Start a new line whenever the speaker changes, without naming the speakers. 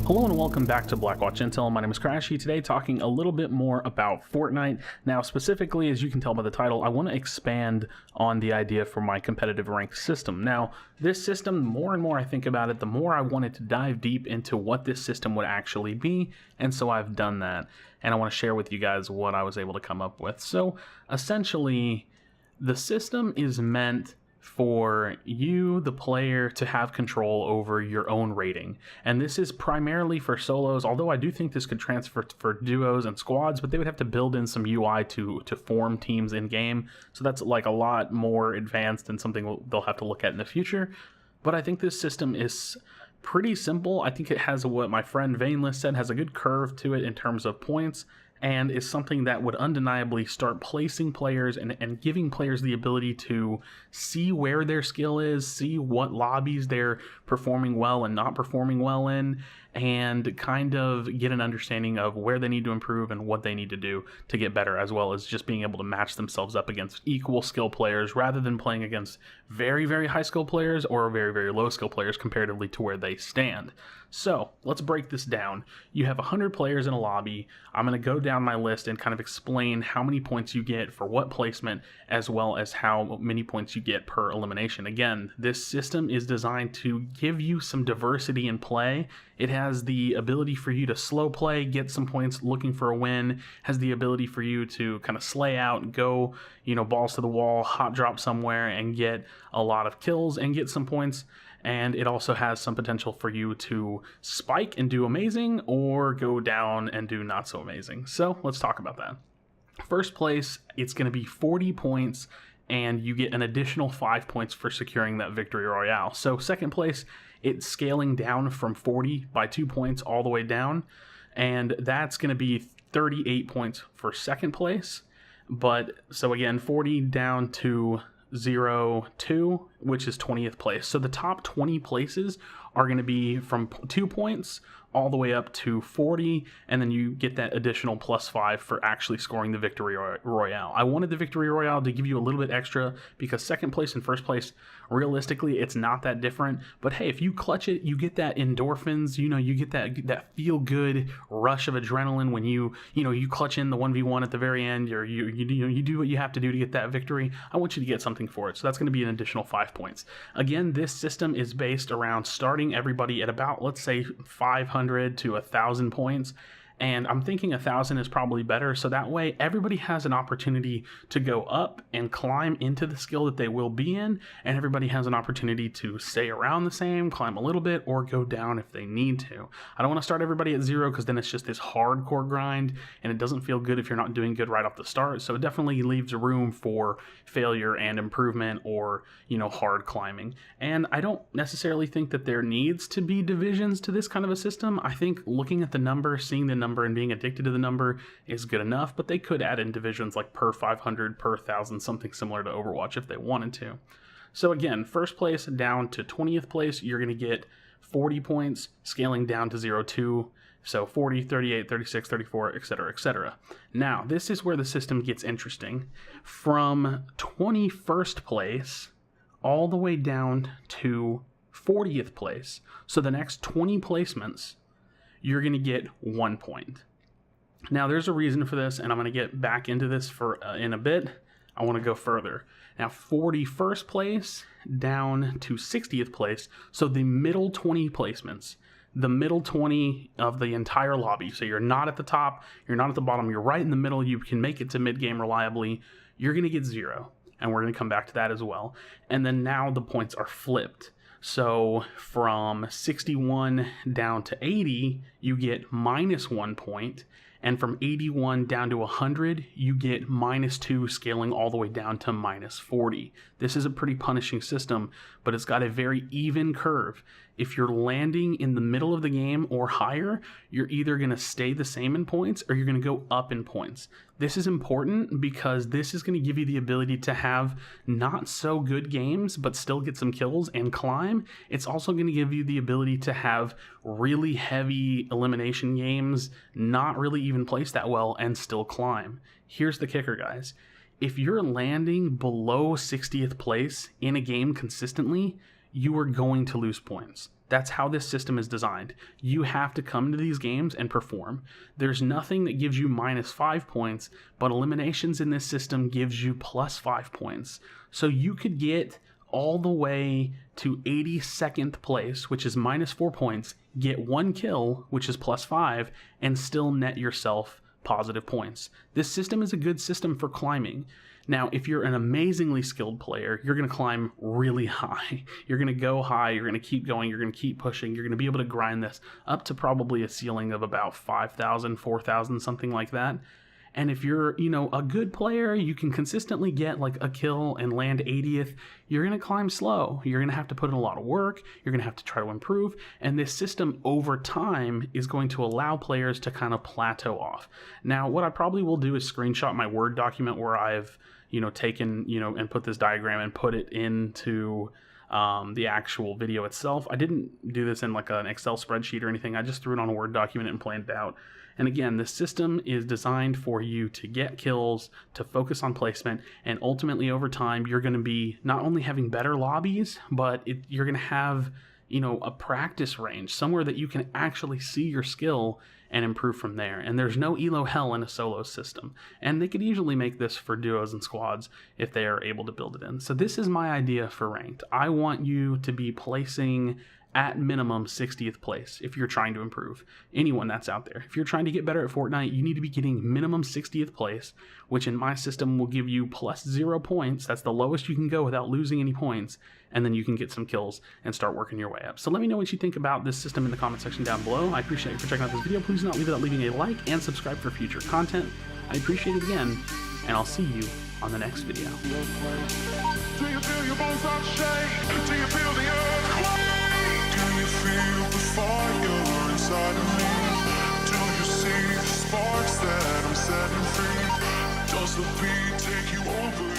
Hello and welcome back to Blackwatch Intel. My name is Crashy. Today talking a little bit more about Fortnite. Now specifically, as you can tell by the title, I want to expand on the idea for my competitive rank system. Now this system, the more and more I think about it, the more I wanted to dive deep into what this system would actually be, and so I've done that. And I want to share with you guys what I was able to come up with. So essentially, the system is meant for you, the player, to have control over your own rating. And this is primarily for solos, although I do think this could transfer for duos and squads, but they would have to build in some UI to form teams in game. So that's like a lot more advanced and something they'll have to look at in the future. But I think this system is pretty simple. I think it has what my friend Vainless said, has a good curve to it in terms of points, and is something that would undeniably start placing players and giving players the ability to see where their skill is, see what lobbies they're performing well and not performing well in, and kind of get an understanding of where they need to improve and what they need to do to get better, as well as just being able to match themselves up against equal skill players rather than playing against very, very high skill players or very, very low skill players comparatively to where they stand. So let's break this down. You have 100 players in a lobby. I'm going to go down my list and kind of explain how many points you get for what placement, as well as how many points you get per elimination. Again, this system is designed to give you some diversity in play. It has the ability for you to slow play, get some points looking for a win, has the ability for you to kind of slay out, go, balls to the wall, hot drop somewhere and get a lot of kills and get some points. And it also has some potential for you to spike and do amazing, or go down and do not so amazing. So let's talk about that. First place, it's going to be 40 points, and you get an additional 5 points for securing that victory royale. So second place, it's scaling down from 40 by 2 points all the way down, and that's going to be 38 points for second place. But so again, 40 down to 0-2, which is 20th place. So the top 20 places are going to be from 2 points all the way up to 40, and then you get that additional +5 for actually scoring the victory royale. I wanted the victory royale to give you a little bit extra because second place and first place, realistically, it's not that different. But hey, if you clutch it, you get that endorphins, you get that feel good rush of adrenaline when you clutch in the 1v1 at the very end, or you do what you have to do to get that victory. I want you to get something for it. So that's going to be an additional 5 points. Again, this system is based around starting everybody at about, let's say, 500 to 1,000 points. And I'm thinking 1,000 is probably better, so that way everybody has an opportunity to go up and climb into the skill that they will be in, and everybody has an opportunity to stay around the same, climb a little bit, or go down if they need to. I don't want to start everybody at 0 because then it's just this hardcore grind, and it doesn't feel good if you're not doing good right off the start, so it definitely leaves room for failure and improvement, or hard climbing. And I don't necessarily think that there needs to be divisions to this kind of a system. I think looking at the number, seeing the number, and being addicted to the number is good enough, but they could add in divisions like per 500, per 1,000, something similar to Overwatch if they wanted to. So again, first place down to 20th place, you're going to get 40 points, scaling down to 0-2, so 40, 38, 36, 34, etc., etc. Now, this is where the system gets interesting. From 21st place all the way down to 40th place, so the next 20 placements, you're going to get 1 point. Now, there's a reason for this, and I'm going to get back into this in a bit. I want to go further. Now, 41st place down to 60th place, so the middle 20 placements, the middle 20 of the entire lobby. So you're not at the top, you're not at the bottom, you're right in the middle, you can make it to mid-game reliably. You're going to get 0, and we're going to come back to that as well. And then now the points are flipped. So from 61 down to 80, you get -1 point. And from 81 down to 100, you get -2, scaling all the way down to -40. This is a pretty punishing system, but it's got a very even curve. If you're landing in the middle of the game or higher, you're either going to stay the same in points or you're going to go up in points. This is important because this is going to give you the ability to have not so good games, but still get some kills and climb. It's also going to give you the ability to have really heavy elimination games, not really even place that well, and still climb. Here's the kicker, guys. If you're landing below 60th place in a game consistently, you are going to lose points. That's how this system is designed. You have to come to these games and perform. There's nothing that gives you -5 points, but eliminations in this system gives you +5 points. So you could get all the way to 82nd place, which is -4 points, get 1 kill, which is +5, and still net yourself positive points. This system is a good system for climbing. Now, if you're an amazingly skilled player, you're going to climb really high. You're going to go high, you're going to keep going, you're going to keep pushing, you're going to be able to grind this up to probably a ceiling of about 5,000, 4,000, something like that. And if you're, a good player, you can consistently get like a kill and land 80th. You're going to climb slow. You're going to have to put in a lot of work. You're going to have to try to improve. And this system over time is going to allow players to kind of plateau off. Now, what I probably will do is screenshot my Word document where I've, taken, and put this diagram and put it into the actual video itself. I didn't do this in like an Excel spreadsheet or anything. I just threw it on a Word document and planned it out. And again, this system is designed for you to get kills, to focus on placement, and ultimately over time, you're going to be not only having better lobbies, but you're going to have, a practice range, somewhere that you can actually see your skill and improve from there. And there's no elo hell in a solo system. And they could easily make this for duos and squads if they are able to build it in. So this is my idea for ranked. I want you to be placing at minimum 60th place if you're trying to improve. Anyone that's out there. If you're trying to get better at Fortnite, you need to be getting minimum 60th place, which in my system will give you +0 points. That's the lowest you can go without losing any points, and then you can get some kills and start working your way up. So let me know what you think about this system in the comment section down below. I appreciate you for checking out this video. Please do not leave without leaving a like and subscribe for future content. I appreciate it again, and I'll see you on the next video.
Do you feel your bones start to shake? Do you feel the earthquake? Do you feel the fire inside of me? Do you see the sparks that I'm setting free? Does the beat take you over?